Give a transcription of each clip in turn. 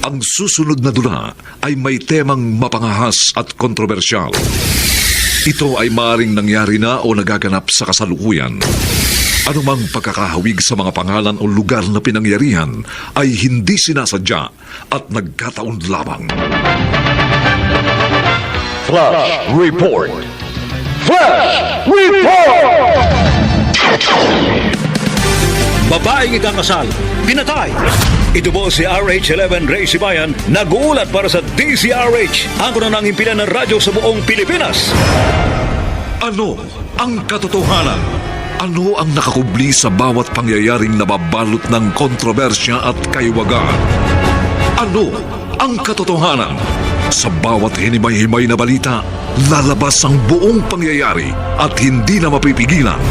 Ang susunod na dula ay may temang mapangahas at kontrobersyal. Ito ay maaaring nangyari na o nagaganap sa kasalukuyan. Anumang pagkakahawig sa mga pangalan o lugar na pinangyarihan ay hindi sinasadya at nagkataon lamang. Flash Report! Flash Report! Babaeng ikakasal, pinatay. Ito po si RH11 Ray Sibayan, nag-uulat para sa DZRH, ang kunang himpilan ng radyo sa buong Pilipinas. Ano ang katotohanan? Ano ang nakakubli sa bawat pangyayaring nababalot ng kontrobersya at kaiwagaan? Ano ang katotohanan? Sa bawat hinimay-himay na balita, lalabas ang buong pangyayari at hindi na mapipigilan.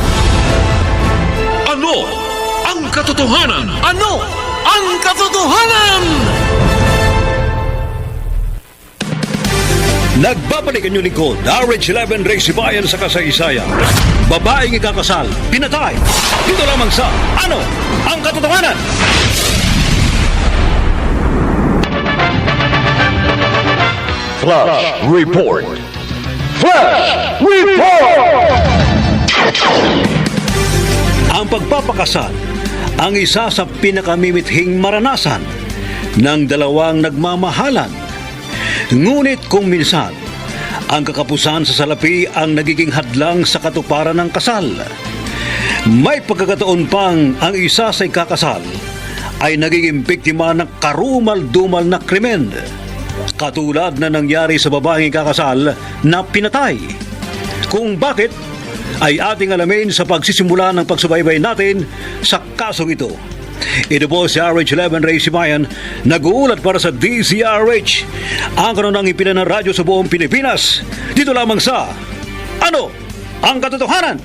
Ano ang katotohanan? Ano ang katotohanan? Nagbabalik ang inyong lingkod, RH11 Ray Sibayan sa kasaysayan. Babaeng ikakasal, pinatay. Dito lamang sa Ano ang Katotohanan? Flash Report! Flash Report! Ang pagpapakasal ang isa sa pinakamimithing maranasan ng dalawang nagmamahalan. Ngunit kung minsan, ang kakapusan sa salapi ang nagiging hadlang sa katuparan ng kasal. May pagkakataon pang ang isa sa ikakasal ay nagiging biktima ng karumal-dumal na krimen. Katulad na nangyari sa babaeng ikakasal na pinatay. Kung bakit, ay ating alamin sa pagsisimula ng pagsubaybay natin sa kasong ito. Ito po si RH11 Ray Sibayan, nag-uulat para sa DZRH, ang kanunang himpilan ng radyo sa buong Pilipinas. Dito lamang sa Ano ang Katotohanan?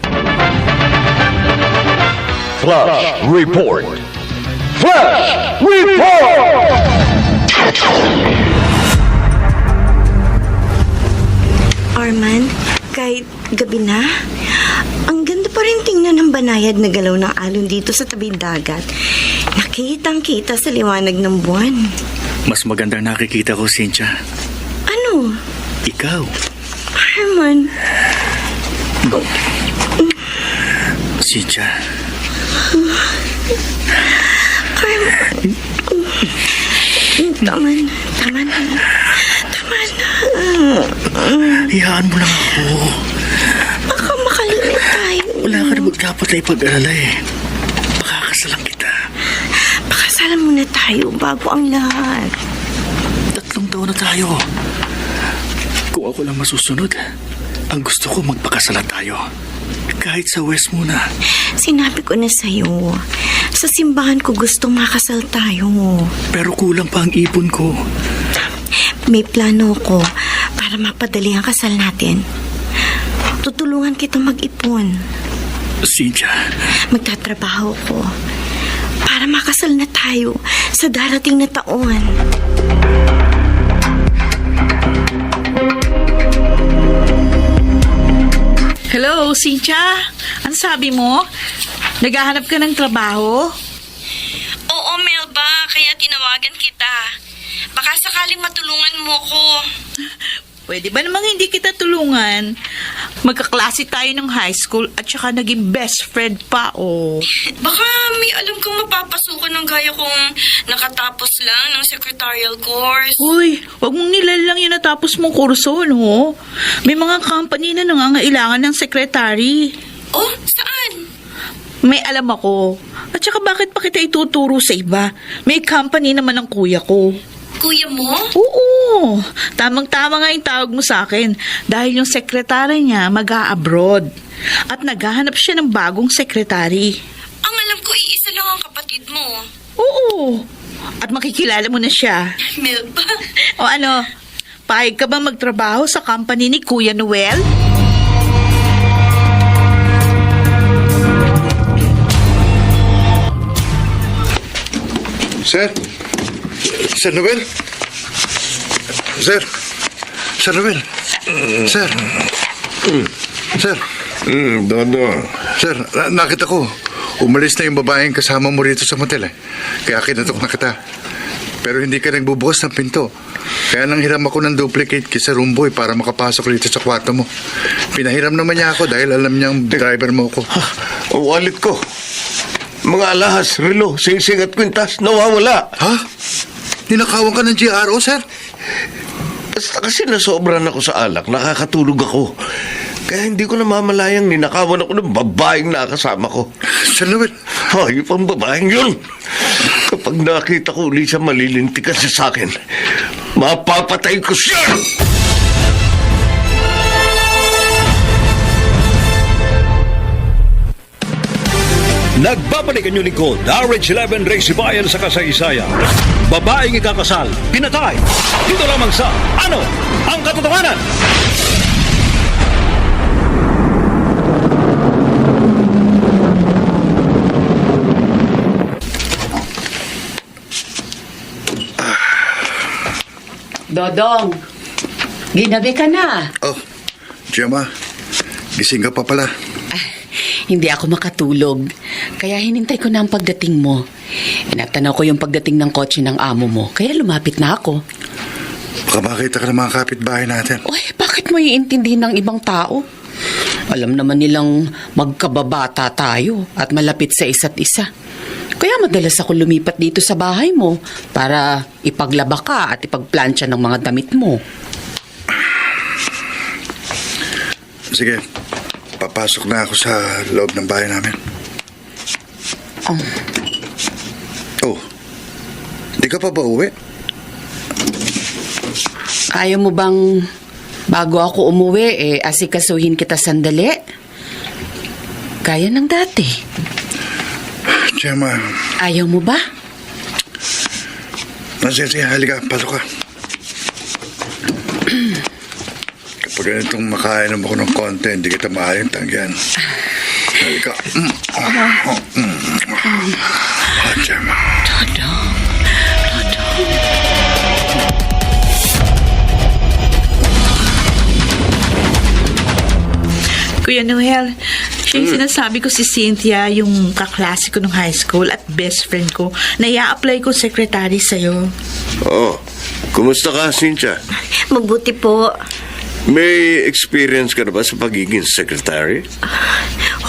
Flash Report! Flash Report! Arman, kahit gabi na, ang ganda pa rin tingnan ng banayad na galaw ng alon dito sa tabing dagat. Nakitang-kita sa liwanag ng buwan. Mas magandang nakikita ko, Cynthia. Ano? Ikaw. Arman, Cynthia. Arman. Tama na. Hayaan mo lang ako. Baka makalimit tayo. Wala ka na dapat na ipag-alala eh. Pakakasalan kita. Pakasalan muna tayo bago ang lahat. 3 taon na tayo. Kung ako lang masusunod, ang gusto ko magpakasala tayo. Kahit sa West muna. Sinabi ko na sa'yo, sa simbahan ko gustong makasal tayo. Pero kulang pa ang ipon ko. May plano ko para mapadali ang kasal natin. Tutulungan kita mag-ipon. Cynthia. Magtatrabaho ko para makasal na tayo sa darating na taon. Hello, Cynthia? Ano sabi mo? Naghahanap ka ng trabaho? Oo, Melba. Kaya tinawagan kita. Baka sakaling matulungan mo ko. Pwede ba namang hindi kita tulungan? Magkaklase tayo ng high school at saka naging best friend pa, oh. Baka may alam kong mapapasukan ng gaya kong nakatapos lang ng secretarial course. Uy, wag mong nilalang yung natapos mong kurso, no? May mga company na nangangailangan ng secretary. Oh, saan? May alam ako. At saka bakit pa kita ituturo sa iba? May company naman ng kuya ko. Kuya mo? Oo, tamang-tama nga yung tawag mo sa akin dahil yung sekretary niya mag-a-abroad at naghahanap siya ng bagong sekretary. Ang alam ko, iisa lang ang kapatid mo. Oo, at makikilala mo na siya. Melba? O ano, payag ka ba magtrabaho sa company ni Kuya Noel? Sir? Sir Noel? Sir? Sir Noel? Sir? Sir? Dodo. Sir, nakita ko. Umalis na yung babaeng kasama mo rito sa motel eh. Kaya kinatok na kita. Pero hindi ka nagbubukas ng pinto. Kaya nang hiram ako ng duplicate kay Sir Rumboy para makapasok dito sa kwarto mo. Pinahiram naman niya ako dahil alam niyang driver mo ko. Ang wallet ko. Mga alahas, relo, sing-sing at kwintas, nawawala. Ha? Ninakawan ka ng GRO, sir? Basta kasi nasobran ako sa alak, nakakatulog ako. Kaya hindi ko namamalayang ninakawan ako ng babaeng nakasama ko. Sir Noel, Hayop ang babaeng yun. Kapag nakita ko ulit siya malilintikan siya sa akin, mapapatay ko siya! Nagbabalik ang inyong lingkod, RH11 Race Bayan sa kasaysayan. Babaeng ikakasal, pinatay. Dito lamang sa Ano ang Katotohanan? Dodong, ginabi ka na. oh, Gemma, gising ka pa pala. Hindi ako makatulog. Kaya hinintay ko na ang pagdating mo. Inatanaw ko yung pagdating ng kotse ng amo mo. Kaya lumapit na ako. Baka makita ka ng mga kapitbahay natin. Uy, bakit mo iintindihin ng ibang tao? Alam naman nilang magkababata tayo at malapit sa isa't isa. Kaya madalas ako lumipat dito sa bahay mo para ipaglaba ka at ipagplansya ng mga damit mo. Sige, papasok na ako sa loob ng bahay namin. Oh, di ka pa ba uwi? Ayaw mo bang bago ako umuwi, asikasuhin kita sandali? Kaya ng dati. Gemma, Ayaw mo ba? sige, halika, pasok ka. Kapag ganitong makainom ako ng konti, hindi kita maaaring tanggihan. Halika. Gemma. Dodong. Kuya Noel, siya yung sinasabi ko si Cynthia, yung kaklase ko nung high school at best friend ko, na i-apply ko secretary sa'yo. Oh, kumusta ka, Cynthia? Mabuti po. May experience ka na ba sa pagiging secretary?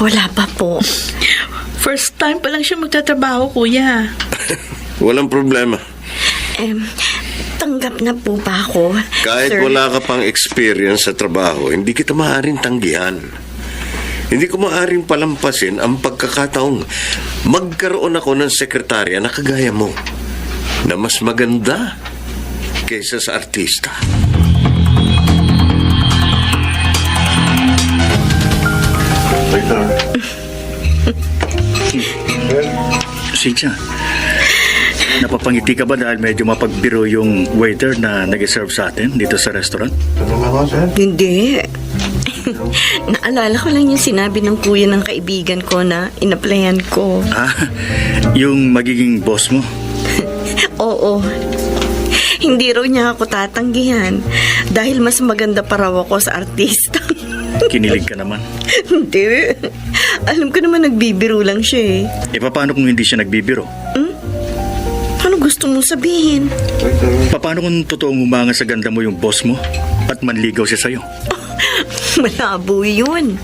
Wala pa po. First time pa lang siya magtatrabaho, kuya. Walang problema. Tanggap na po ba ako? Kahit sir? wala ka pang experience sa trabaho, hindi kita maaaring tanggihan. Hindi ko maaaring palampasin ang pagkakataong magkaroon ako ng sekretarya na kagaya mo, na mas maganda kaysa sa artista. Cynthia, napapangiti ka ba dahil medyo mapagbiro yung waiter na nag-serve sa atin dito sa restaurant? Hindi. Naalala ko lang yung sinabi ng kuya ng kaibigan ko na inaplayan ko. Ah, yung magiging boss mo? Oo. Hindi raw niya ako tatanggihan dahil mas maganda pa raw ako sa artista. Kinilig ka naman. Hindi. Alam ko naman nagbibiro lang siya eh. E paano kung hindi siya nagbibiro? Ano gusto mong sabihin? Paano kung totoong umanga sa ganda mo yung boss mo at manligaw siya sa'yo? Malabo yun.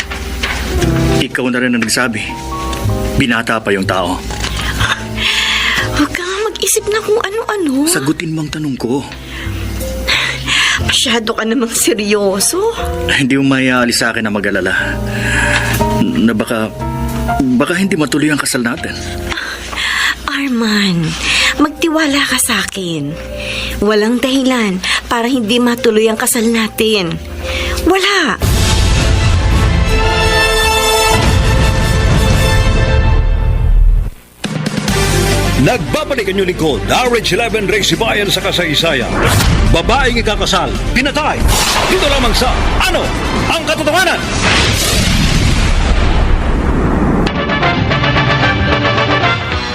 Ikaw na rin ang nagsabi. Binata pa yung tao. Huwag ka nga mag-isip na kung ano-ano. Sagutin mo ang tanong ko. Masyado ka namang seryoso. Hindi mo mayaalis sa akin na mag-alala. Na baka hindi matuloy ang kasal natin. Arman, magtiwala ka sa akin. Walang dahilan para hindi matuloy ang kasal natin. Wala. Nagbabalik ang inyong lingkod, RH11 Race Bayan sa kasaysayan. Babaeng ikakasal, pinatay. Dito lamang sa Ano ang Katotohanan?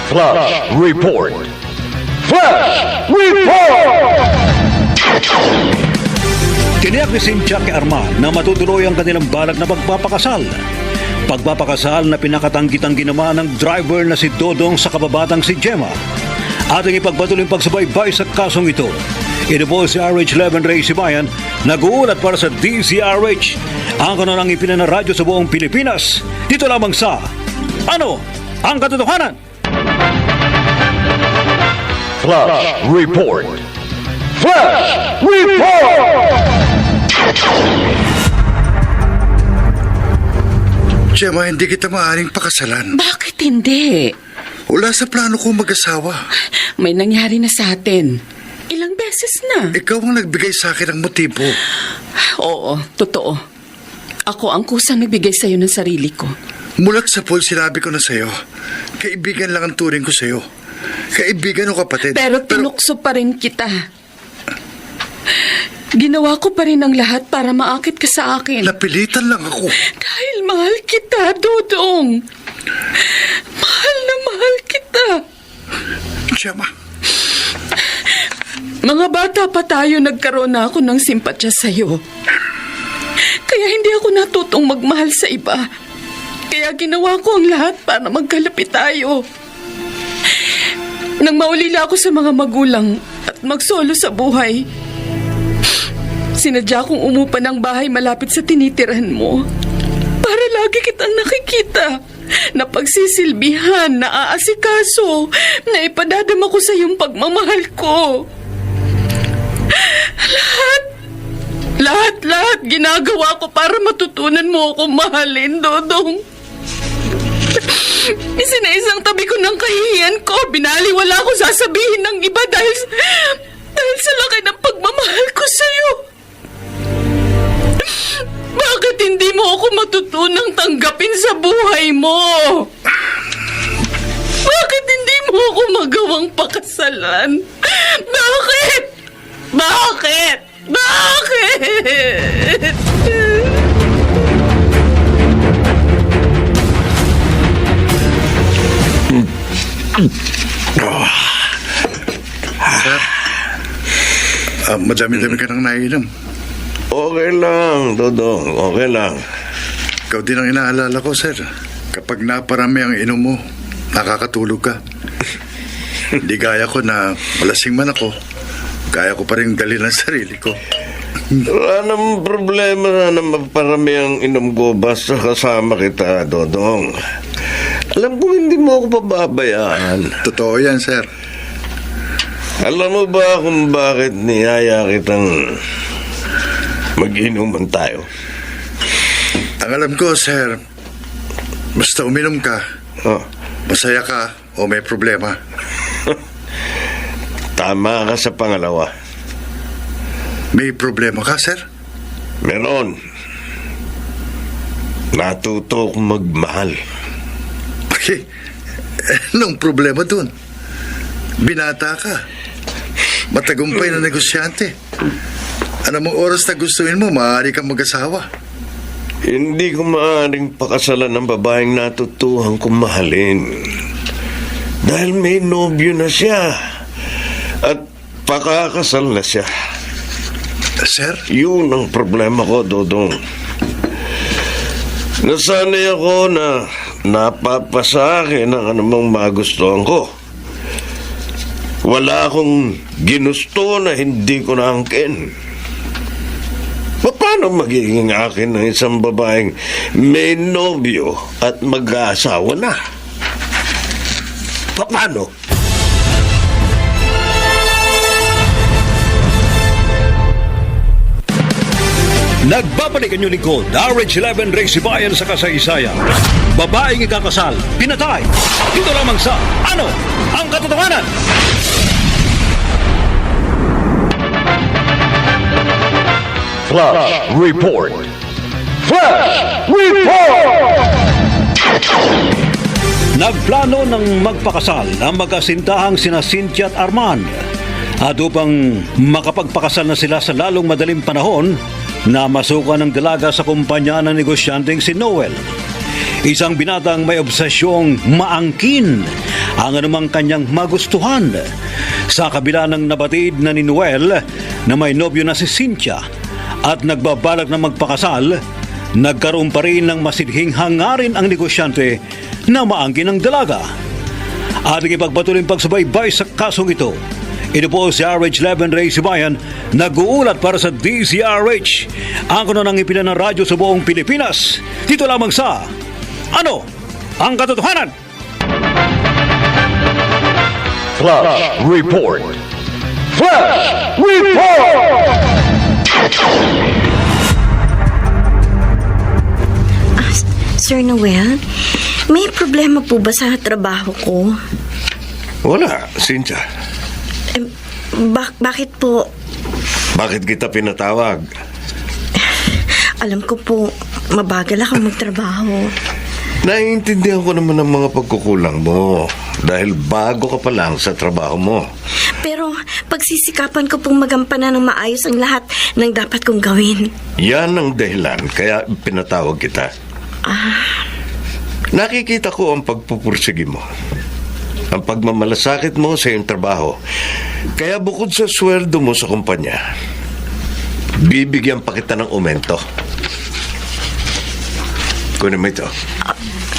Flash Report! Flash Report! Tiniyak ni Cynthia kay Arman na matutuloy ang kanilang balak na pagpapakasal. Pagpapakasal na pinakatanggi-tanggi naman ng driver na si Dodong sa kababatang si Gemma. ating ipagpatuloy ang pagsubaybay sa kasong ito. Ito po si RH11 Ray Sibayan, nag-uulat para sa DZRH, ang kanunang ipinanaradyo sa buong Pilipinas. Dito lamang sa Ano ang Katotohanan? Flash Report. Flash Report! Gemma, hindi kita maaaring pakasalan. Bakit hindi? Wala sa plano ko mag-asawa. May nangyari na sa atin. Ilang beses na. Ikaw ang nagbigay sa akin ng motibo. Oo, totoo. Ako ang kusang nagbigay sa'yo ng sarili ko. Mulat sa pool, sinabi ko na sa'yo. Kaibigan lang ang turing ko sa'yo. Kaibigan o kapatid. Pero tinukso pa rin kita. Ginawa ko pa rin ang lahat para maakit ka sa akin. Napilitan lang ako. Dahil mahal kita, Dodong. Mahal na mahal kita. Gemma, Mga bata pa tayo, nagkaroon na ako ng simpatya sa'yo. Kaya hindi ako natutong magmahal sa iba. Kaya ginawa ko ang lahat para magkalapit tayo. Nang maulila ako sa mga magulang at magsolo sa buhay, sinadya kong umupa ng bahay malapit sa tinitirahan mo para lagi kitang nakikita, na pagsisilbihan, na aasikaso, na ipadadama ko sa iyong pagmamahal ko. Lahat ginagawa ko para matutunan mo akong mahalin, Dodong. Isinaisang tabi ko ng kahihiyan ko, binaliwala ko sasabihin ng iba dahil sa laki ng pagmamahal ko sa'yo. Bakit hindi mo ako matutunang tanggapin sa buhay mo? Bakit hindi mo ako magawang pakasalan? Bakit? Bakit? Bakit? madami-dami ka nang nainom. Okay lang, Dodong. Okay lang. Ikaw din ang inaalala ko, sir. Kapag naparami ang inom mo, nakakatulog ka. Hindi gaya ko na malasing man ako, kaya ko pa rin dali ng sarili ko. Wala namang problema na maparami ang inom ko basta kasama kita, Dodong. Alam ko hindi mo ako pababayaan. Totoo yan, sir. Alam mo ba kung bakit niyaya kitang mag-inuman tayo? Ang alam ko, sir, basta uminom ka, Oh, masaya ka o may problema. tama ka sa pangalawa. May problema ka, sir? Meron. Natuto akong magmahal. Okay. Anong problema dun? Binata ka. Matagumpay na negosyante. Anong oras na gustuin mo, maaari kang mag-asawa. Hindi ko maaaring pakasalan ng babaeng natutuhan kong mahalin. Dahil may nobyo na siya. At pakakasal na siya. Sir? Yun ang problema ko, Dodong. Nasanay ako na napapasa akin ang anumang magustuhan ko. Wala akong ginusto na hindi ko naangkin. Paano magiging akin ng isang babaeng may nobyo at mag-aasawa na? Paano? Nagbabalik ang inyong lingkod, RH11 Ray Sibayan sa kasaysayan. Babaeng ikakasal, pinatay. Dito lamang sa Ano ang Katotohanan? Flash Report. Flash Report! Nagplano ng magpakasal ang magkasintahang sina Cynthia at Arman. At upang makapagpakasal na sila sa lalong madaling panahon, namasukan ng dalaga sa kumpanya ng negosyanteng si Noel. Isang binatang may obsesyong maangkin ang anumang kanyang magustuhan. Sa kabila ng nabatid na ni Noel na may nobyo na si Cynthia at nagbabalak na magpakasal, nagkaroon pa rin ng masidhing hangarin ang negosyante na maangkin ng dalaga. ating ipagpatuloy ang pagsubaybay sa kasong ito. Ito po si RH11 Ray Sibayan, nag-uulat para sa DZRH, ang kuno ng ipila ng radyo sa buong Pilipinas. Dito lamang sa Ano ang Katotohanan? Flash Report. Flash Report! Sir Noel, may problema po ba sa trabaho ko? Wala, Cynthia. Bakit po? Bakit kita pinatawag? Alam ko po, mabagal ako magtrabaho. Naiintindihan ko naman ang mga pagkukulang mo dahil bago ka pa lang sa trabaho mo. Pero pagsisikapan ko pong magampanan ng maayos ang lahat ng dapat kong gawin. Yan ang dahilan kaya pinatawag kita. Nakikita ko ang pagpupursigi mo. Ang pagmamalasakit mo sa iyong trabaho. Kaya bukod sa sweldo mo sa kumpanya, bibigyan pa kita ng aumento. Kunin mo ito.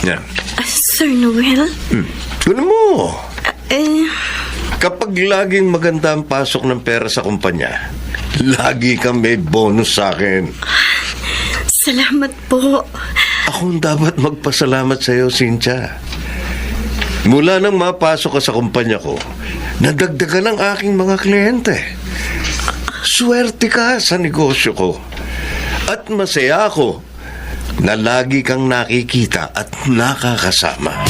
Yan. Sir Noel? Kunin mo. Eh, Kapag laging maganda ang pasok ng pera sa kumpanya, lagi kang may bonus sa akin. salamat po. Ako ang dapat magpasalamat sa iyo, Cynthia. Mula nang mapasok ka sa kumpanya ko, nadagdagan ang aking mga kliyente. Swerte ka sa negosyo ko. At masaya ako na lagi kang nakikita at nakakasama.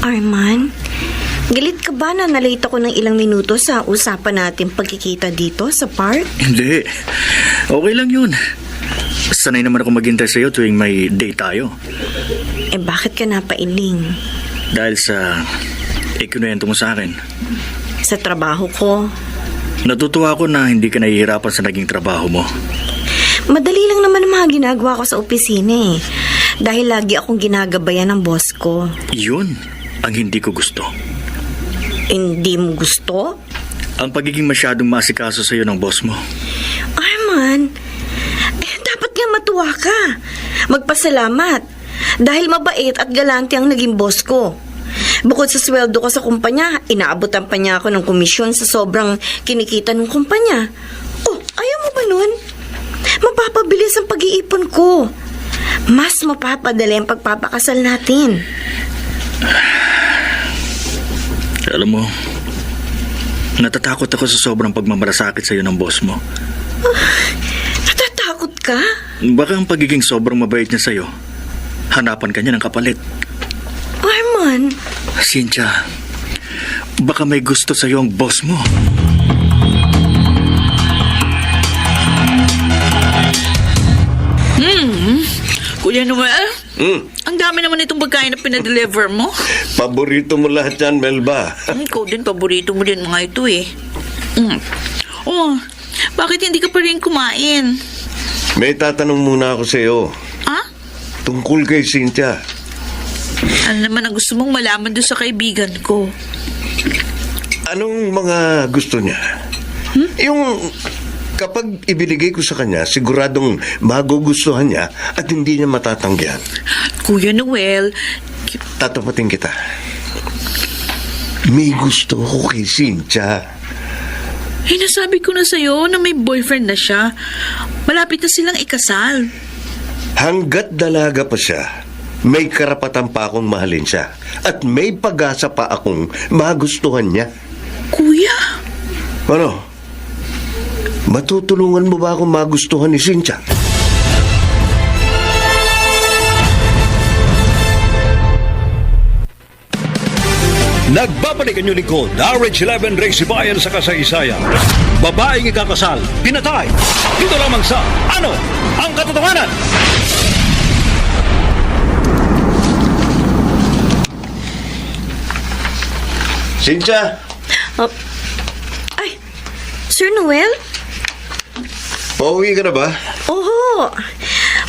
Arman, galit ka ba na nalate ako ng ilang minuto sa usapan natin pagkikita dito sa park? Hindi. Okay lang yun. Sanay naman ako maghintay sa'yo tuwing may date tayo. Eh bakit ka napailing? Dahil sa ikinuwento mo sa akin. Sa trabaho ko. Natutuwa ako na hindi ka nahihirapan sa naging trabaho mo. Madali lang naman ang mga ginagawa ko sa opisina eh. Dahil lagi akong ginagabayan ng boss ko. Yun ang hindi ko gusto. Hindi mo gusto? Ang pagiging masyadong masikaso sa'yo ng boss mo. Arman, dapat nga matuwa ka. Magpasalamat. Dahil mabait at galante ang naging boss ko. Bukod sa sweldo ko sa kumpanya, inaabotan pa niya ako ng komisyon sa sobrang kinikita ng kumpanya. Oh, ayaw mo ba nun? Mapapabilis ang pag-iipon ko. Mas mapapadali ang pagpapakasal natin. Alam mo, natatakot ako sa sobrang pagmamalasakit sa'yo ng boss mo. Natatakot ka? Baka ang pagiging sobrang mabait niya sa'yo, hanapan ka niya ng kapalit. Arman, Cynthia, baka may gusto sa'yo ang boss mo. Kuya Noel, ang dami naman itong pagkain na pinadeliver mo. Paborito mo lahat yan, Melba. Ikaw din, paborito mo din mga ito eh. Oh, bakit hindi ka pa rin kumain? May tatanong muna ako sa iyo. Ha? Tungkol kay Cynthia. Ano naman ang gusto mong malaman doon sa kaibigan ko? Anong mga gusto niya? Yung kapag ibinigay ko sa kanya, siguradong magugustuhan niya at hindi niya matatanggihan. Kuya Noel, Tatapatin kita. May gusto ko kay Cynthia. nasabi ko na sa'yo na may boyfriend na siya. Malapit na silang ikasal. Hanggat dalaga pa siya, may karapatan pa akong mahalin siya. At may pag-asa pa akong magustuhan niya. Kuya, Ano? Matutulungan mo ba akong magustuhan ni Cynthia? Nagbabalik ang lingkod, RH11 Ray Sibayan sa kasaysayan. Babaeng ikakasal, pinatay. Dito lamang sa Ano ang Katotohanan? Cynthia! Ay, Sir Noel? Pauwi ka na ba? Oo.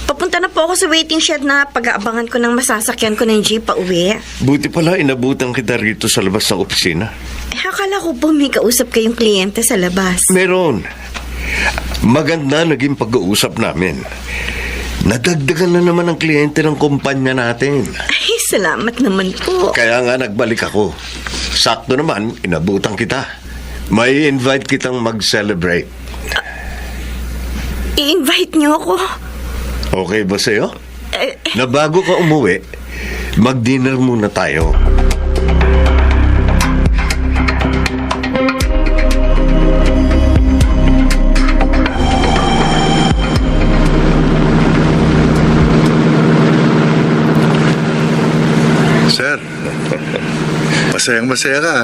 Papunta na po ako sa waiting shed na pag-aabangan ko ng masasakyan ko ng jeep pa uwi. Buti pala inabutan kita rito sa labas ng opisina. Akala ko po may kausap kayong kliyente sa labas. Meron. Maganda naging pag-uusap namin. Nadagdagan na naman ang kliyente ng kumpanya natin. Ay, salamat naman po. Kaya nga nagbalik ako. Sakto naman, inabutan kita. May invite kitang mag-celebrate. I-invite niyo ako. Okay ba sa'yo? Eh, Na bago ka umuwi, mag-dinner muna tayo. Sir, masayang-masaya ka.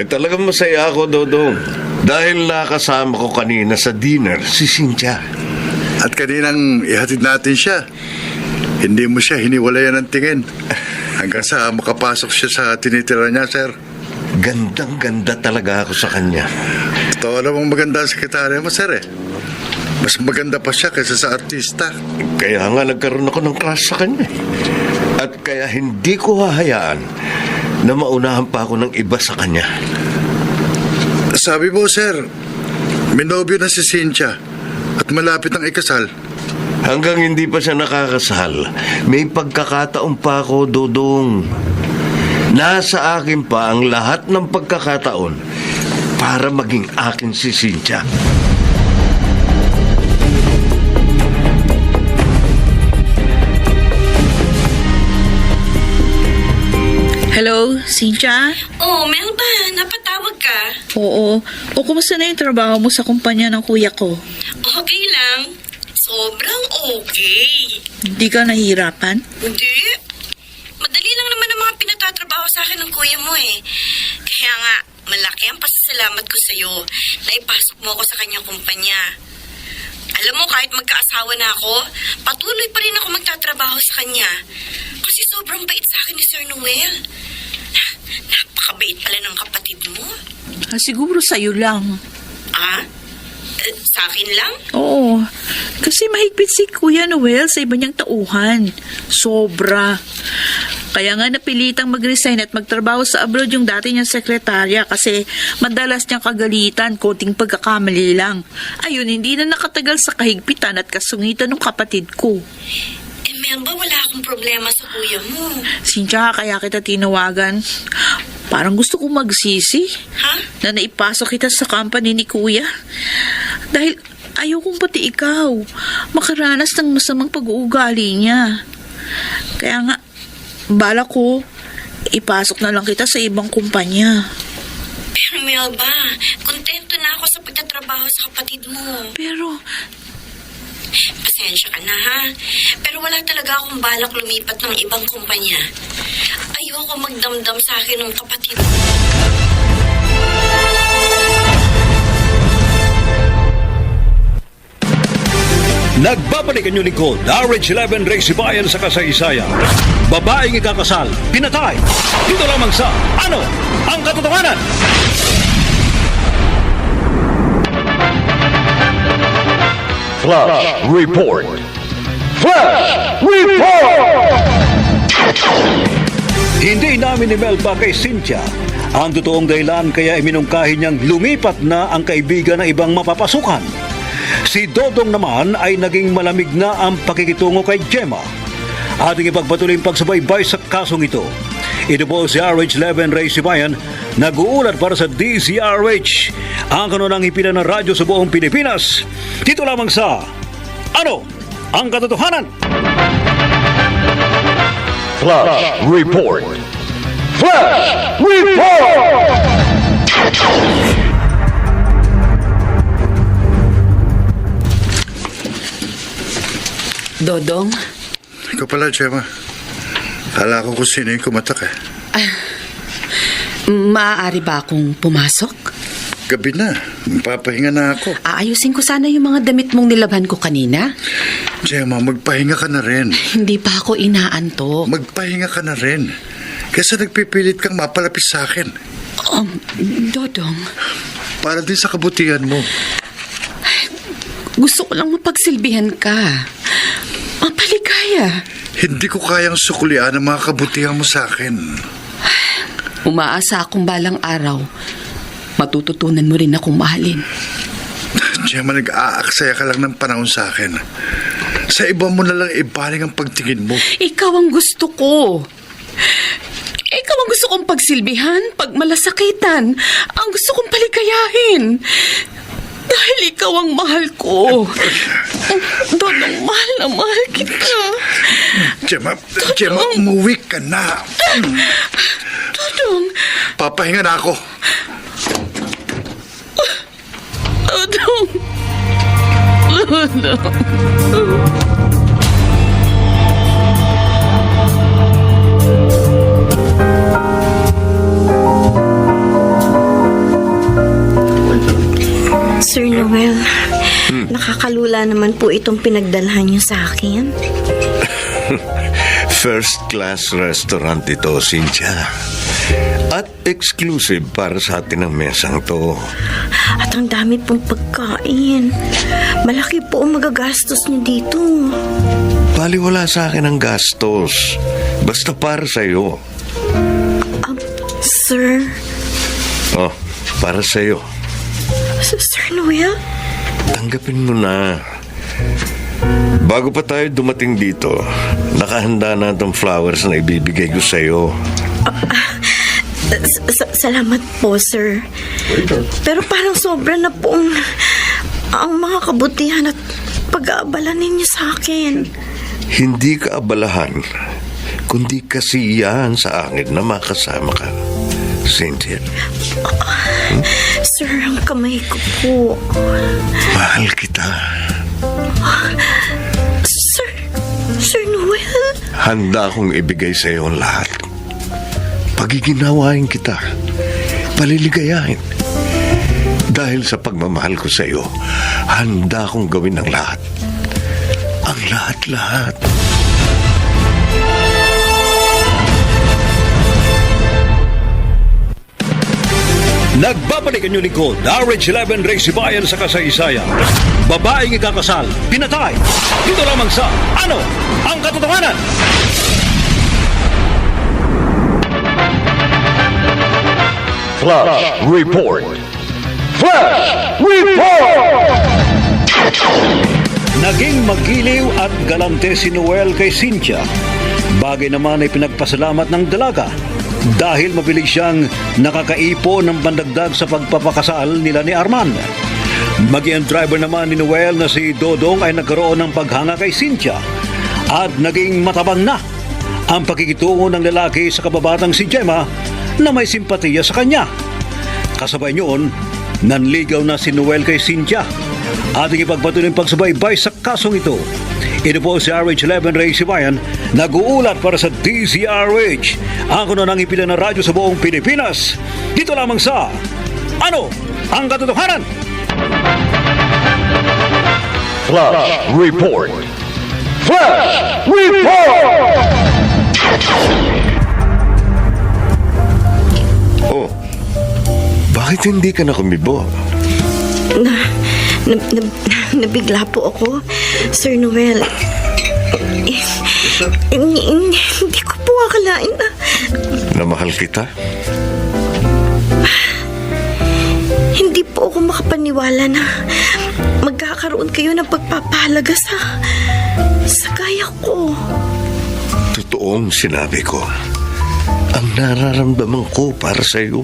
Talagang masaya ako, Dodong. Dahil nakasama ko kanina sa dinner si Cynthia. At kaninang ihatid natin siya, hindi mo siya hiniwalayan ng tingin. Hanggang sa makapasok siya sa tinitira niya, sir. Gandang-ganda talaga ako sa kanya. Totoo namang maganda ang sekretarya mo, sir eh. Mas maganda pa siya kaysa sa artista. Kaya nga nagkaroon ako ng crush sa kanya. At kaya hindi ko hahayaan na maunahan pa ako ng iba sa kanya. Sabi mo, sir, may nobyo na si Cynthia at malapit ang ikasal. Hanggang hindi pa siya nakakasal, may pagkakataon pa ako, Dodong. Nasa akin pa ang lahat ng pagkakataon para maging akin si Cynthia. Hello, Cynthia? oh, Melba, napatawag ka. Oo. O kumusta na yung trabaho mo sa kumpanya ng kuya ko? Okay lang. Sobrang okay. Hindi ka nahihirapan? Hindi. Madali lang naman ang mga pinatatrabaho sa akin ng kuya mo eh. Kaya nga, malaki ang pasasalamat ko sa'yo na ipasok mo ako sa kanyang kumpanya. Alam mo, kahit magkaasawa na ako, patuloy pa rin ako magtatrabaho sa kanya. Kasi sobrang bait sa akin ni Sir Noel. Napakabait pala ng kapatid mo. Siguro sa'yo lang. Ah? Sa akin lang? Oo. Kasi mahigpit si Kuya Noel sa iba niyang tauhan. Sobra. Kaya nga napilitang mag-resign at magtrabaho sa abroad yung dati niyang sekretarya kasi madalas niyang kagalitan, konting pagkakamali lang. Ayun, hindi na nakatagal sa kahigpitan at kasungitan ng kapatid ko. Eh, Melba, wala akong problema sa kuya mo. Cynthia, kaya kita tinawagan. Parang gusto kong magsisi Ha? na naipasok kita sa company ni Kuya. Dahil ayokong pati ikaw makaranas ng masamang pag-uugali niya. Kaya nga, bala ko, ipasok na lang kita sa ibang kumpanya. Pero Melba, kontento na ako sa pagtatrabaho sa kapatid mo. Pero, Pasensya ka na ha. Pero wala talaga akong balak lumipat ng ibang kumpanya. Ayoko magdamdam sa akin ng kapatid mo. Nagbabalik ang inyong lingkod, RH11 Ray Sibayan sa kasaysayan. Babaeng ikakasal, pinatay. Dito lamang sa Ano ang Katotohanan? Flash Report. Flash Report! Hindi namin ni Melba kay Cynthia ang totoong dahilan kaya iminungkahi niyang lumipat na ang kaibigan ng ibang mapapasukan. Si Dodong naman ay naging malamig na ang pakikitungo kay Gemma. Ating ipagpatuloy ang pagsubaybay sa kasong ito. Ito po si RH11 Ray Sibayan, nag-uulat para sa DZRH, ang kanunang hipilan ng radyo sa buong Pilipinas. Dito lamang sa Ano ang Katotohanan? Flash Report. Flash Report! Dodong, Ikaw pala, Gemma. Kala ko kung sino yung kumatak eh. maaari ba akong pumasok? Gabi na. Papahinga na ako. Aayusin ko sana yung mga damit mong nilabhan ko kanina. Gemma, magpahinga ka na rin. Hindi pa ako inaantok. Magpahinga ka na rin. Kesa nagpipilit kang mapalapit sa akin. Dodong, Para din sa kabutihan mo. gusto ko lang mapagsilbihan ka. Mapaligaya. Hindi ko kayang suklian ang mga kabutihan mo sa akin. Umaasa akong balang araw, matututunan mo rin akong mahalin. Gemma, nag-aaksaya ka lang ng panahon sa akin. Sa iba mo na lang ibaling ang pagtingin mo. Ikaw ang gusto ko. Ikaw ang gusto kong pagsilbihan, pagmalasakitan. Ang gusto kong paligayahin. Dahil ikaw ang mahal ko. Dodong, mahal na mahal kita. Gemma, umuwi ka na. Dodong, Papahinga na ako. Dodong. Dodong. Sir Noel, nakakalula naman po itong pinagdalhan niyo sa akin. First class restaurant ito, Cynthia. At exclusive para sa atin ang mesang to. At ang dami pong pagkain. Malaki po ang magagastos niyo dito. Baliwala sa akin ang gastos. Basta para sa'yo. Sir, Oh, para sa'yo. Sir Noel? Tanggapin mo na. Bago pa tayo dumating dito, nakahanda na itong flowers na ibibigay ko sa'yo. Salamat po, sir. Pero parang sobra na po ang mga kabutihan at pag-aabala ninyo sa akin. Hindi ka abalahan, kundi kasiyahan sa akin na makasama ka. Cynthia, Sir, ang kamay ko po. mahal kita. Sir Noel? Handa akong ibigay sa iyo ang lahat. Pagiginawain kita. Paliligayahin. Dahil sa pagmamahal ko sa iyo, handa akong gawin ang lahat. Ang lahat-lahat. Nagbabalik ang inyong lingkod, RH11 Race Bayan sa kasaysayan. Babaeng ikakasal, pinatay. Dito lamang sa Ano ang Katotohanan? Flash Report. Flash Report! Naging magiliw at galante si Noel kay Cynthia. Bagay naman ay pinagpasalamat ng dalaga dahil mabilis siyang nakakaipon ng pandagdag sa pagpapakasal nila ni Arman. Maging ang driver naman ni Noel na si Dodong ay nagkaroon ng paghanga kay Cynthia at naging matabang na ang pakikitungo ng lalaki sa kababatang si Gemma na may simpatiya sa kanya. Kasabay niyon, nanligaw na si Noel kay Cynthia. Ating ipagpatuloy ang pagsubaybay sa kasong ito. Ito po si RH11 Ray Sibayan, nag-uulat para sa DZRH, ang kuno ng ipila na radyo sa buong Pilipinas. Dito lamang sa Ano ang Katotohanan? Flash Report. Flash Report! Oh, bakit hindi ka na kumibo? Nabigla po ako, Sir Noel. Hindi ko po akalain na... Na mahal kita? Hindi po ako makapaniwala na magkakaroon kayo ng pagpapahalaga sa gaya ko. Totoong sinabi ko. Ang nararamdaman ko para sa iyo.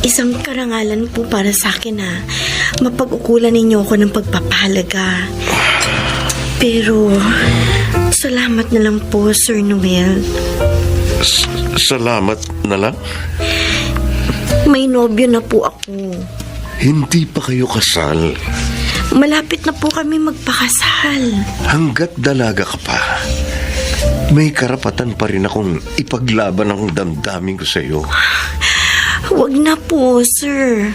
Isang karangalan po para sa akin na mapag-ukulan ninyo ako ng pagpapahalaga. Pero, salamat na lang po, Sir Noel. Salamat na lang? May nobyo na po ako. Hindi pa kayo kasal. Malapit na po kami magpakasal. Hanggat dalaga ka pa, may karapatan pa rin akong ipaglaban ang damdamin ko sa iyo. Huwag na po, sir.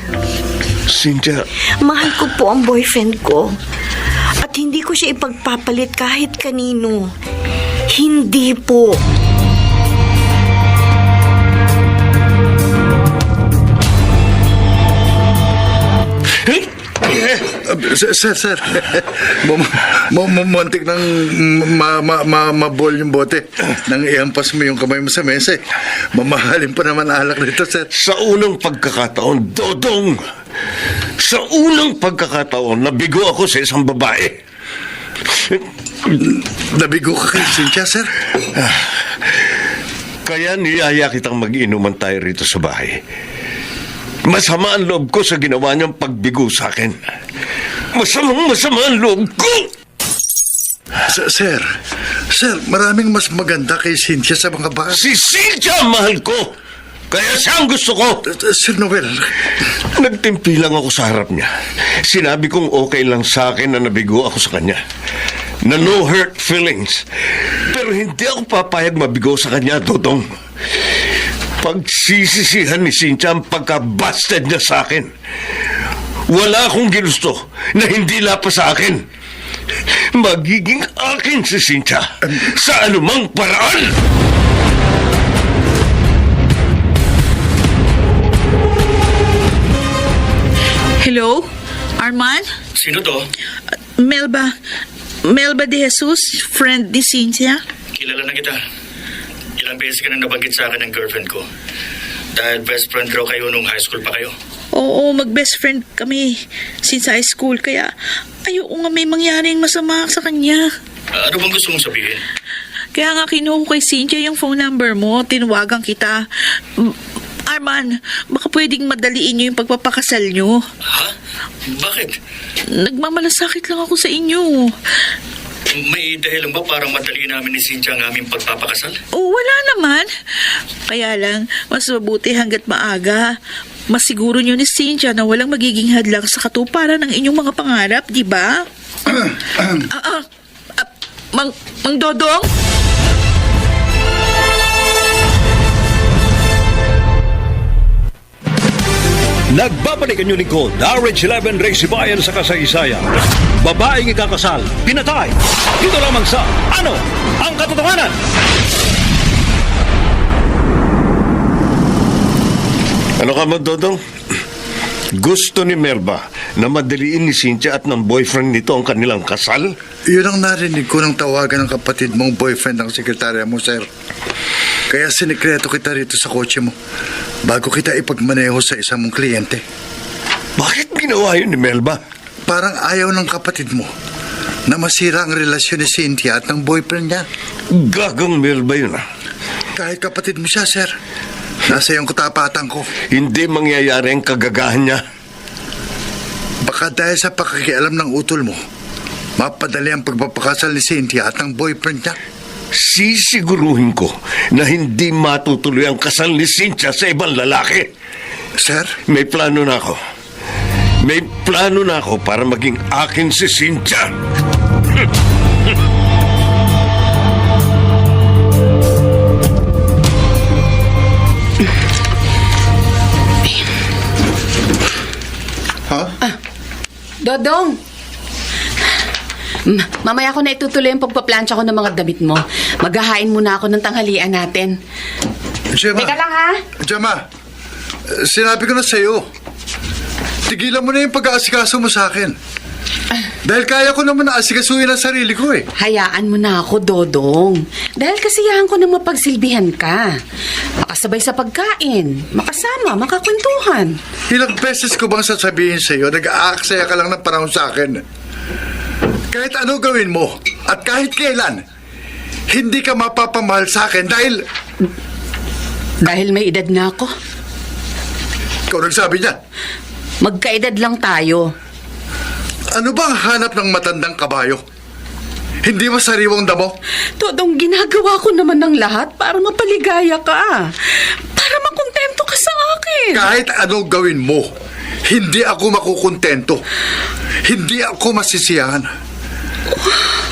Cynthia, Mahal ko po ang boyfriend ko. At hindi ko siya ipagpapalit kahit kanino. Hindi po. Sir. Muntik nang mabol yung bote. Nang ihampas mo yung kamay mo sa mesa. Mamahalin pa naman alak nito, sir. Sa unang pagkakataon, Dodong! Sa unang pagkakataon, nabigo ako sa isang babae. Nabigo ka kay Cynthia, sir? Kaya niyaya kitang mag-inuman tayo rito sa bahay. Masama ang loob ko sa ginawa niyang pagbigo sa akin. Masama ang loob ko! Sir, maraming mas maganda kay Cynthia sa mga bata. Si Cynthia ang mahal ko! Kaya siya ang gusto ko! Sir Noel, Nagtimpi lang ako sa harap niya. Sinabi kong okay lang sa akin na nabigo ako sa kanya. Na no hurt feelings. Pero hindi ako papayag mabigo sa kanya, Dodong. Pagsisisihan ni Cynthia ang pagka-busted niya sa akin. Wala akong ginusto na hindi lapas sa akin. Magiging akin si Cynthia sa anumang paraan. Hello? Arman? Sino to? Melba de Jesus, friend ni Cynthia? Kilala na kita. Ilang beses ka na nabanggit sa akin ng girlfriend ko. Dahil best friend raw kayo nung high school pa kayo. Oo, mag-best friend kami since high school. Kaya ayoko nga may mangyaring masama sa kanya. Ano bang gusto mong sabihin? Kaya nga kinuha ko kay Cynthia yung phone number mo. Tinawagan kita. Arman, baka pwedeng madaliin niyo yung pagpapakasal niyo. Ha? Bakit? Nagmamalasakit lang ako sa inyo. May dahilan ba para madali namin ni Cynthia ang aming pagpapakasal? Oh, wala naman. Kaya lang, mas mabuti hanggat maaga. Masiguro niyo ni Cynthia na walang magiging hadlang sa katuparan ng inyong mga pangarap, di ba? Mang Dodong? Nagbabalik ang inyong lingkod, RH11 Race Bayan sa kasaysayan. Babaeng ikakasal, pinatay. Dito lamang sa Ano ang Katotohanan? Ano ka mo, Dodong? Gusto ni Melba na madaliin ni Cynthia at ng boyfriend nito ang kanilang kasal? yun ang narinig ko nang tawagan ng kapatid mong boyfriend ng sekretarya mo, sir. Kaya sinikreto kita rito sa kotse mo bago kita ipagmaneho sa isang mong kliyente. Bakit ginawa yun ni Melba? Parang ayaw ng kapatid mo na masira ang relasyon ni Cynthia at ng boyfriend niya. Gagang Melba yun, ah. Kahit kapatid mo siya, sir. Nasa iyong katapatan ko. Hindi mangyayari ang kagagahan niya. Baka dahil sa pakikialam ng utol mo, mapadali ang pagpapakasal ni Cynthia at ng boyfriend niya. Sisiguruhin ko na hindi matutuloy ang kasal ni Cynthia sa ibang lalaki. Sir? May plano na ako. May plano na ako para maging akin si Cynthia. Dodong! Mamaya ko na itutuloy ang pagpaplansya ko ng mga damit mo. Maghahain muna ako ng tanghalian natin. Gemma. Teka lang, ha? Gemma, sinabi ko na sa'yo. Tigilan mo na yung pag-aasikaso mo sa akin. Dahil kaya ko naman na asikasuhin ang sarili ko eh. Hayaan mo na ako, Dodong. Dahil kasiyahan ko na mapagsilbihan ka. Makasabay sa pagkain, makasama, makakwentuhan. Ilang beses ko bang sasabihin sa'yo, nag-aaksaya ka lang ng panahon sa akin. Kahit ano gawin mo, at kahit kailan, hindi ka mapapamahal sa akin dahil... Dahil may edad na ako. Ikaw nagsabi niya. Magkaedad lang tayo. Ano ba ang hanap ng matandang kabayo? Hindi ba sariwang damo? Dodong, ginagawa ko naman ng lahat para mapaligaya ka. Para makontento ka sa akin. Kahit ano gawin mo, hindi ako makukontento. Hindi ako masisiyahan.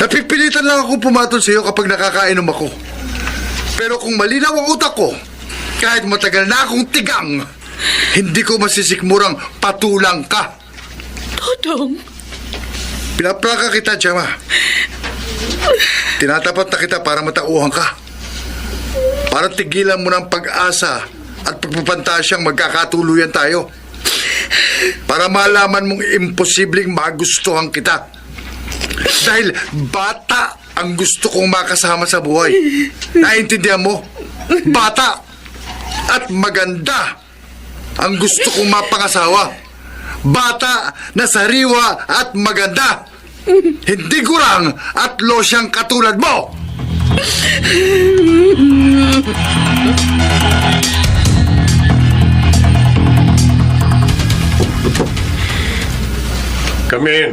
Napipilitan lang akong pumatol sa iyo kapag nakakainom ako. Pero kung malinaw ang utak ko, kahit matagal na akong tigang, hindi ko masisikmurang patulang ka. Dodong. Pinapraka kita, Gemma. Tinatapat na kita para matauhan ka. Para tigilan mo ng pag-asa at pagpapantasyang magkakatuluyan tayo. para malaman mong imposibleng magustuhan kita. Dahil bata ang gusto kong makasama sa buhay. Naintindihan mo? Bata at maganda ang gusto kong mapangasawa. Bata na sariwa at maganda. Hindi gurang at losyang katulad mo. Come in.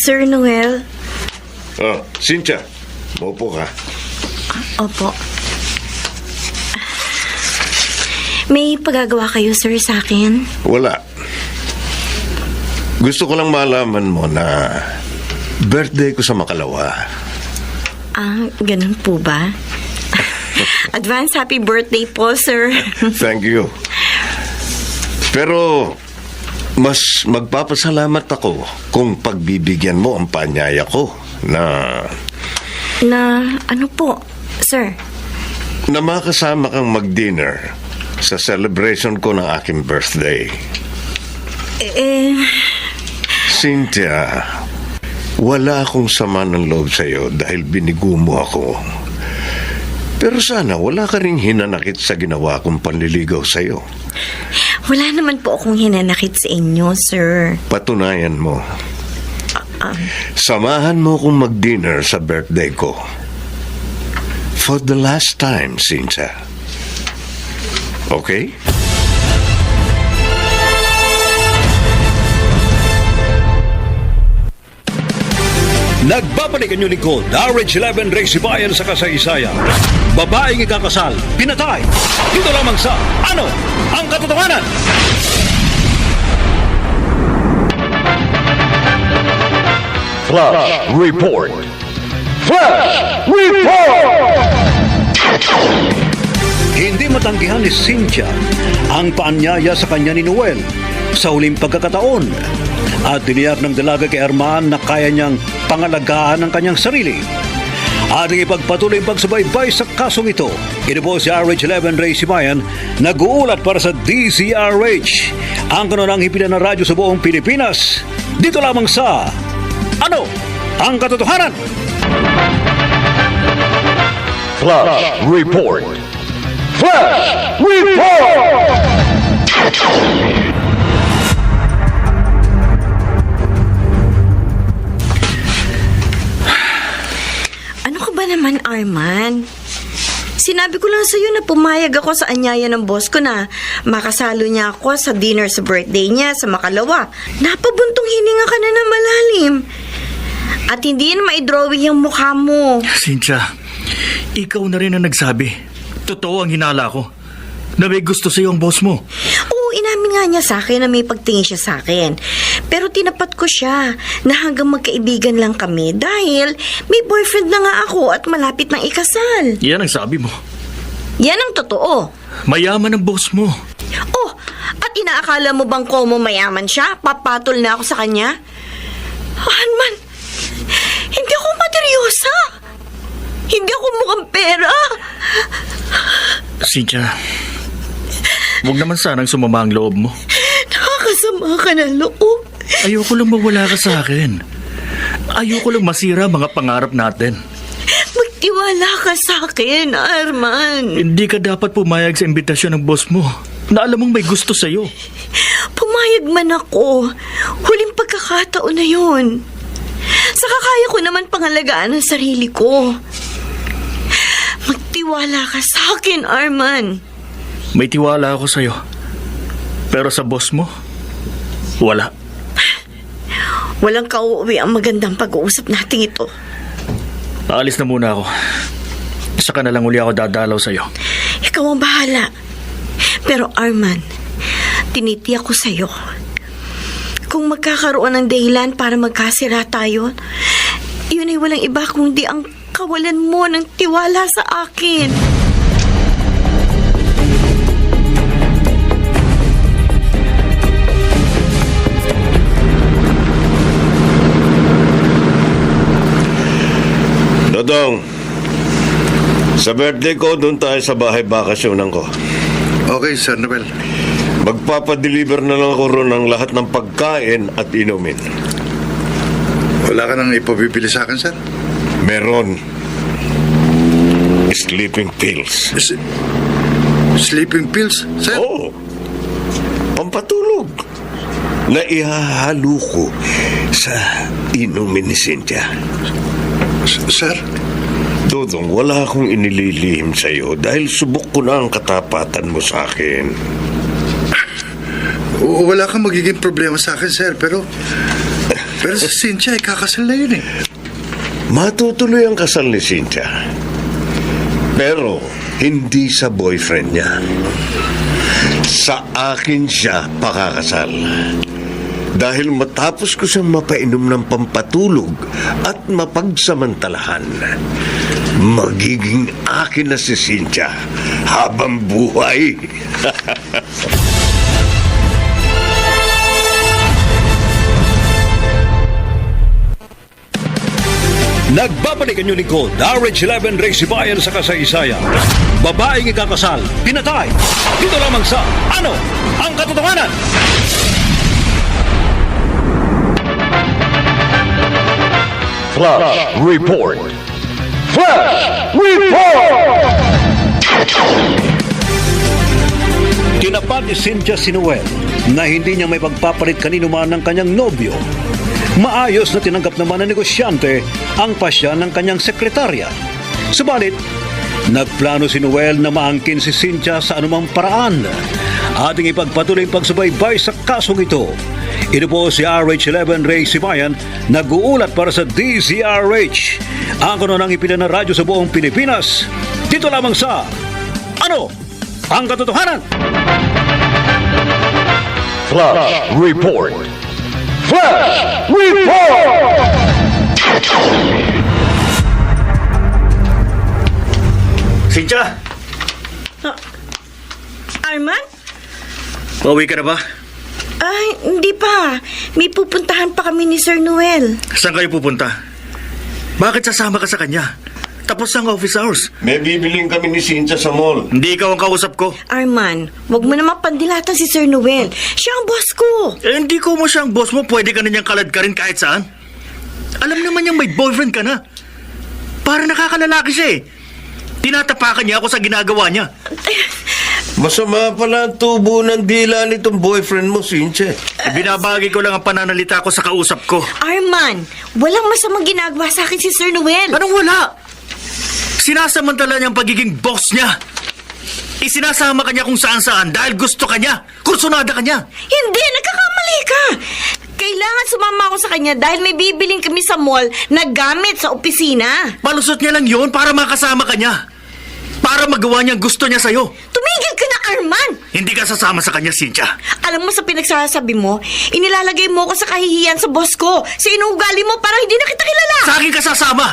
Sir Noel? Oh, Cynthia, maupo ka. Opo. May pagagawa kayo, sir, sa akin? Wala. Gusto ko lang malaman mo na birthday ko sa Makalawa. Ganun po ba? Advance happy birthday po, sir. Thank you. Pero mas magpapasalamat ako kung pagbibigyan mo ang paanyaya ko na Ano po, sir? na makasama kang mag-dinner sa celebration ko ng aking birthday. Cynthia, wala akong sama ng loob sa'yo dahil binigo mo ako. Pero sana wala ka ring hinanakit sa ginawa kong panliligaw sa'yo. Wala naman po akong hinanakit sa inyo, sir. Patunayan mo. Samahan mo kong mag-dinner sa birthday ko. For the last time, Cynthia. Okay? Nagbabalik ang inyong lingkod, RH11 Race Bayan sa kasaysayan. Babaeng ikakasal, pinatay. Dito lamang sa Ano ang Katotohanan? Flash Report. Flash Report! Hindi matanggihan ni Cynthia ang paanyaya sa kanya ni Noel sa huling pagkakataon at tiniyak ng dalaga kay Arman na kaya niyang pangalagaan ang kanyang sarili. Ating ipagpatuloy ang pagsubaybay sa kasong ito. Ito po si RH11 Ray Sibayan, nag-uulat para sa DZRH, ang kanunang hipilan na radyo sa buong Pilipinas. Dito lamang sa Ano ang Katotohanan? Flash Report. Flash Report! Ano ka ba naman, Arman? Sinabi ko lang sa'yo na pumayag ako sa anyaya ng boss ko na makasalo niya ako sa dinner sa birthday niya sa Makalawa. Napabuntong hininga ka na ng malalim. At hindi na maidrawing yung mukha mo. Cynthia, ikaw na rin ang nagsabi. Totoo ang hinala ko na may gusto sa'yo ang boss mo. Oo, inamin nga niya sa akin na may pagtingin siya sa akin. Pero tinapat ko siya na hanggang magkaibigan lang kami dahil may boyfriend na nga ako at malapit ng ikasal. Yan ang sabi mo. Yan ang totoo. Mayaman ang boss mo. Oh, at inaakala mo bang komo mayaman siya? Papatol na ako sa kanya? Hanman, hindi ako materyosa. Hindi ako mukhang pera. Cynthia, huwag naman sanang sumama ang loob mo. Nakakasama ka ng loob. Ayoko lang mawala ka sa akin. Ayoko lang masira mga pangarap natin. Magtiwala ka sa akin, Arman. Hindi ka dapat pumayag sa imbitasyon ng boss mo na alam mong may gusto sa'yo. Pumayag man ako. Huling pagkakataon na yun. Saka kaya ko naman pangalagaan ang sarili ko. Magtiwala ka sa akin, Arman. May tiwala ako sa'yo. Pero sa boss mo, wala. Walang kauuwi ang magandang pag-uusap natin ito. Aalis na muna ako. Saka na lang uli ako dadalaw sa'yo. Ikaw ang bahala. Pero Arman, tinitiyak ko sa'yo. Kung magkakaroon ng dahilan para magkasira tayo, yun ay walang iba kundi ang kawalan mo ng tiwala sa akin. Dodong, sa birthday ko, doon tayo sa bahay bakasyonan ko. Okay, Sir Noel. Magpapadeliver na lang ako ron ng lahat ng pagkain at inumin. Wala ka nang ipabibili sa akin, sir? Meron. Sleeping pills. Sleeping pills, sir? Oo. Pampatulog. Na ihahalo ko sa inumin ni Cynthia. Sir? Dodong, wala akong inililihim sa'yo dahil subok ko na ang katapatan mo sa akin. Wala kang magiging problema sa akin, sir, pero si Cynthia ay kakasal na yun eh. Matutuloy ang kasal ni Cynthia. Pero hindi sa boyfriend niya. Sa akin siya pakakasal. Dahil matapos ko siyang mapainom ng pampatulog at mapagsamantalahan, magiging akin na si Cynthia habang buhay. Nagbabalik ang inyong lingkod, RH11 Ray Sibayan sa kasaysayan. Babaeng ikakasal, pinatay. Dito lamang sa Ano ang Katotohanan? Flash Report. Flash Report! Tinapat ni Cynthia si Noel na hindi niya may pagpapalit kanino man ng kanyang nobyo. Maayos na tinanggap naman ng negosyante ang pasya ng kanyang sekretarya. Subalit, nagplano si Noel na maangkin si Cynthia sa anumang paraan. Ating ipagpatuloy ang pagsubaybay sa kasong ito. Ito po si RH11 Ray Sibayan, nag-uulat para sa DZRH. Ang kanunang ipila na radyo sa buong Pilipinas. Dito lamang sa Ano ang Katotohanan? Flash Report. Flash Report! Cynthia, Arman? pauwi ka na ba? Ay, hindi pa. May pupuntahan pa kami ni Sir Noel. Saan kayo pupunta? Bakit sasama ka sa kanya? Tapos ang office hours. May bibiling kami ni Cynthia sa mall. Hindi ikaw ang kausap ko. Arman, wag mo naman pandilatan si Sir Noel. Siya ang boss ko. Eh, hindi ko mo siyang boss mo, pwede ka na niyang kalad ka rin kahit saan. Alam naman niyang may boyfriend ka na. Para nakakalalaki siya eh. Tinatapakan niya ako sa ginagawa niya. Masama pala ang tubo ng dila nitong boyfriend mo, Cynthia. Binabagay ko lang ang pananalita ko sa kausap ko. Arman, walang masamang ginagawa sa akin si Sir Noel. Anong wala? Sinasamantala niya ang pagiging boss niya. Isinasama ka niya kung saan-saan dahil gusto ka niya. Kursunada ka niya. Hindi, nagkakamali ka. Kailangan sumama ako sa kanya dahil may bibiling kami sa mall na gamit sa opisina. Palusot niya lang yun para makasama ka niya. Para magawa niya ang gusto niya sa'yo. Tumigil ka na, Arman! Hindi ka sasama sa kanya, Cynthia. Alam mo sa pinagsasabi mo, inilalagay mo ako sa kahihiyan sa boss ko. Sa inuugali mo para hindi na kita kilala. Sa akin ka sasama.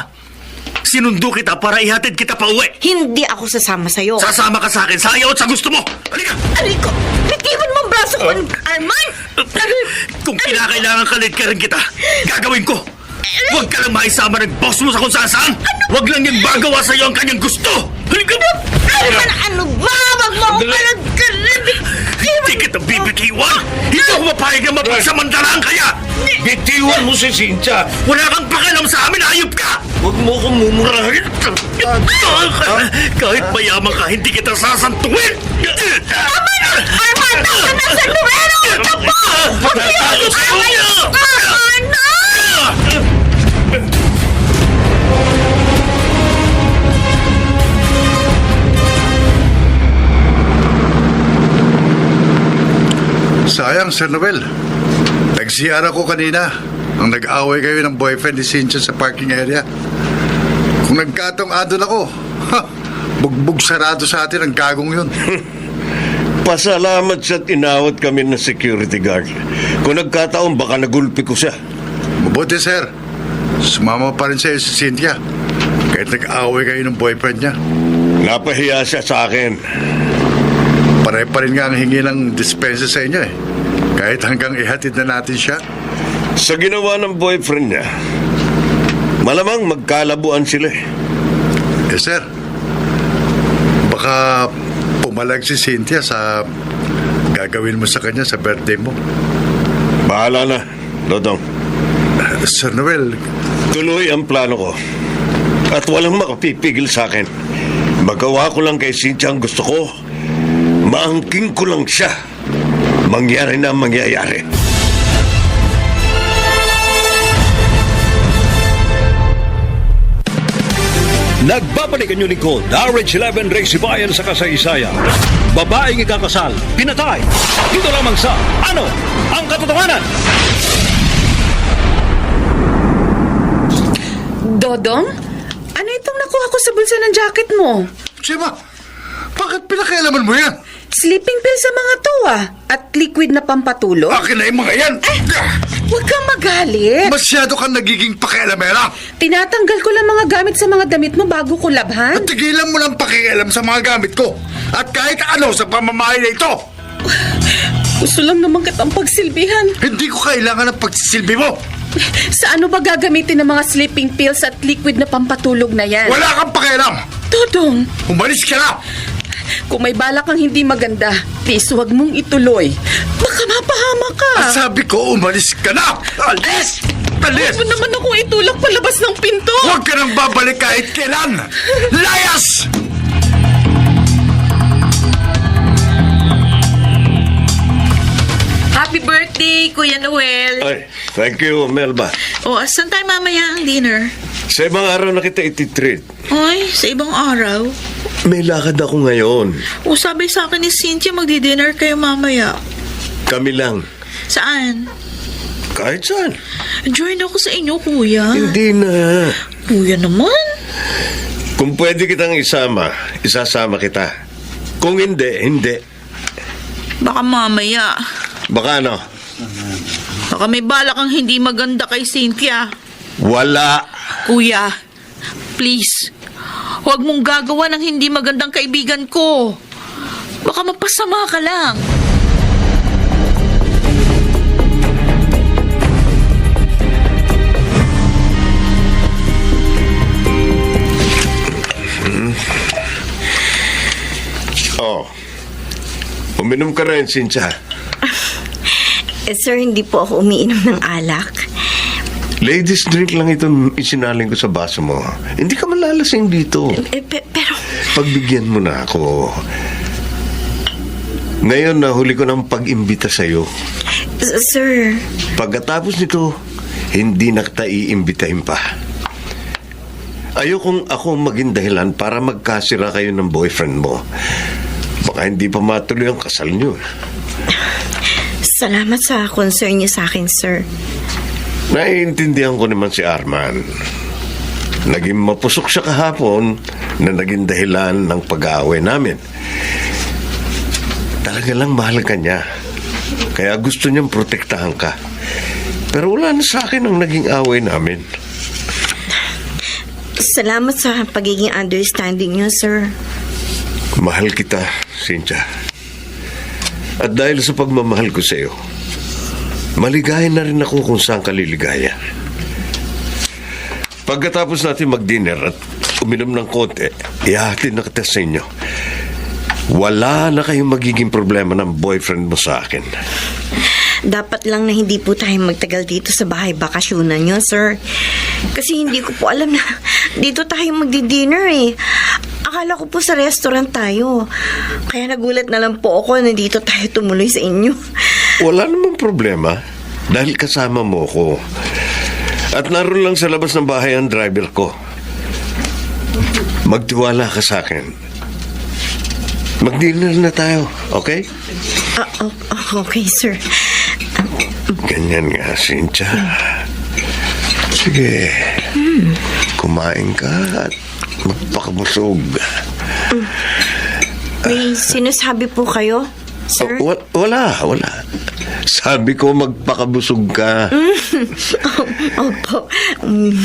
Sinundo kita para ihatid kita pa uwi. Hindi ako sasama sa'yo. Sasama ka sa akin sa ayaw at sa gusto mo. Halika! Aray ko! Bitiwan mo ang braso ko, Arman! Kung kinakailangan kalit ka rin kita, gagawin ko. Huwag ka lang maisama ng boss mo sa kung saan-saan. Huwag lang niyang magawa sa'yo ang kanyang gusto. Halika! Arman, ano ba? Wag mo ako palagkalibit. Hindi kita bibitiwan. Hindi ako mapayag na mapagsamantalaan kaya. Bitiwan mo si Cynthia. Wala kang pakialam sa amin, hayop ka! Huwag mo kong mumurahin. Kahit mayaman ka, hindi kita sasantuin! Arman, tama na sa numero! Ito po! Huwag niyo ako away! Sayang, Sir Noel. Nag-CR ako kanina nang nag-away kayo ng boyfriend ni Cynthia sa parking area. Kung nagkataong adon ako, bugbog sarado sa atin ang gagong yun. Pasalamat siya't inawat kami ng security guard. Kung nagkataon, baka nagulpi ko siya. Mabuti, sir. Sumama pa rin sa'yo si Cynthia. Kahit nag-away kayo ng boyfriend niya. Napahiya siya sa akin. Pare pa rin nga ang hingi ng dispensa sa inyo eh. Kahit hanggang ihatid na natin siya. Sa ginawa ng boyfriend niya, malamang magkalabuan sila eh. Eh, sir. Baka pumalag si Cynthia sa gagawin mo sa kanya sa birthday mo. Bahala na, Dodong. Sir Noel, Tuloy ang plano ko. At walang makapipigil sa akin. Magawa ko lang kay Cynthia ang gusto ko. Maangking ko lang siya. Mangyari na ang mangyayari. Nagbabalik ang inyong lingkod, RH11 Race Bayan sa kasaysayan. Babaeng ikakasal, pinatay. Dito lamang sa Ano ang Katotohanan? Dodong? Ano itong nakuha ko sa bulsa ng jacket mo? Shema, bakit pinakailaman mo yan? Sleeping pill sa mga to at liquid na pampatulog? Akin na yung mga yan! Huwag kang magalit. Masyado kang nagiging pakialamera! Tinatanggal ko lang mga gamit sa mga damit mo bago ko labhan. At tigilan mo lang pakialam sa mga gamit ko. At kahit ano sa pamamahay na ito. Gusto lang naman kitang pagsilbihan. Hindi ko kailangan ng pagsisilbi mo. Sa ano ba gagamitin ng mga sleeping pills at liquid na pampatulog na yan? Wala kang pakialam. Dodong, Umalis ka na. kung may balak kang hindi maganda, please huwag mong ituloy. Baka mapahama ka. At sabi ko, umalis ka na. Alis! Alis! Huwag mo naman akong itulak palabas ng pinto. Huwag ka nang babalik kahit kailan. Layas! Happy birthday, Kuya Noel. Ay, thank you, Melba. O, asan tayo mamaya ang dinner? Sa ibang araw na kita ititreat. Ay, sa ibang araw. May lakad ako ngayon. O, sabi sa akin ni Cynthia, magdi-dinner kayo mamaya. Kami lang. Saan? Kahit saan. Join ako sa inyo, Kuya. Hindi na. Kuya naman. Kung pwede kitang isasama kita. Kung hindi, hindi. Baka mamaya. Baka ano? Baka may balak kang hindi maganda kay Cynthia. Wala. Kuya, please. Huwag mong gagawa ng hindi magandang kaibigan ko. Baka mapasama ka lang. Oh. Uminom ka rin, Cynthia. Sir, hindi po ako umiinom ng alak. Ladies drink lang itong isinaling ko sa baso mo. Hindi ka malalasing dito. Pero... Pagbigyan mo na ako. Ngayon nahuli ko ng pag-imbita sa'yo. Sir... Pagkatapos nito, hindi na kita iimbitahin pa. Ayokong ako maging dahilan para magkasira kayo ng boyfriend mo. Baka hindi pa matuloy ang kasal niyo. Salamat sa concern niyo sa akin, sir. Naiintindihan ko naman si Arman. Naging mapusok siya kahapon na naging dahilan ng pag-aaway namin. Talaga lang mahal ka niya. Kaya gusto niyang protektahan ka. Pero wala na sa akin ang naging away namin. Salamat sa pagiging understanding niyo, sir. Mahal kita, Cynthia. At dahil sa pagmamahal ko sa iyo, maligaya na rin ako kung saan ka liligaya. Pagkatapos natin mag-dinner at uminom ng konti, ihahatid na kita sa inyo. Wala na kayong magiging problema ng boyfriend mo sa akin. Dapat lang na hindi po tayo magtagal dito sa bahay bakasyonan niyo, sir. Kasi hindi ko po alam na dito tayo magdi-dinner eh. Akala ko po sa restaurant tayo. Kaya nagulat na lang po ako na dito tayo tumuloy sa inyo. Wala namang problema dahil kasama mo ko. At naroon lang sa labas ng bahay ang driver ko. Magtiwala ka sa akin. Mag-dinner na tayo, okay? Okay, sir. Ganyan nga, Cynthia. Sige. Kumain ka at magpakabusog. May sinasabi po kayo, sir? Wala. Sabi ko magpakabusog ka. Opo.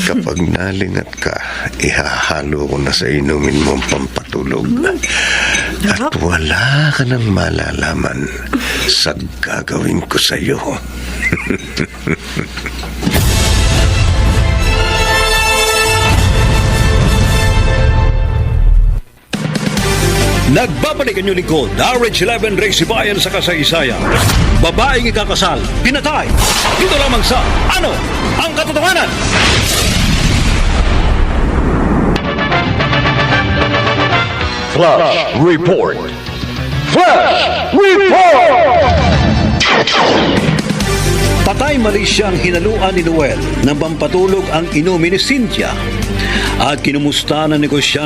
Kapag nalingat ka, ihahalo ko na sa inumin mo ang pampatulog. At wala ka nang malalaman sa gagawin ko sa iyo. Nagbabalik Babalik ang inyong lingkod, RH11 Race Bayan sa kasaysayan. Babaeng ikakasal, pinatay. Dito lamang sa Ano ang Katotohanan? Flash Report. Flash Report! Patay mali siyang hinaluan ni Noel nang pampatulog ang inumin ni Cynthia at kinumusta ng negosyante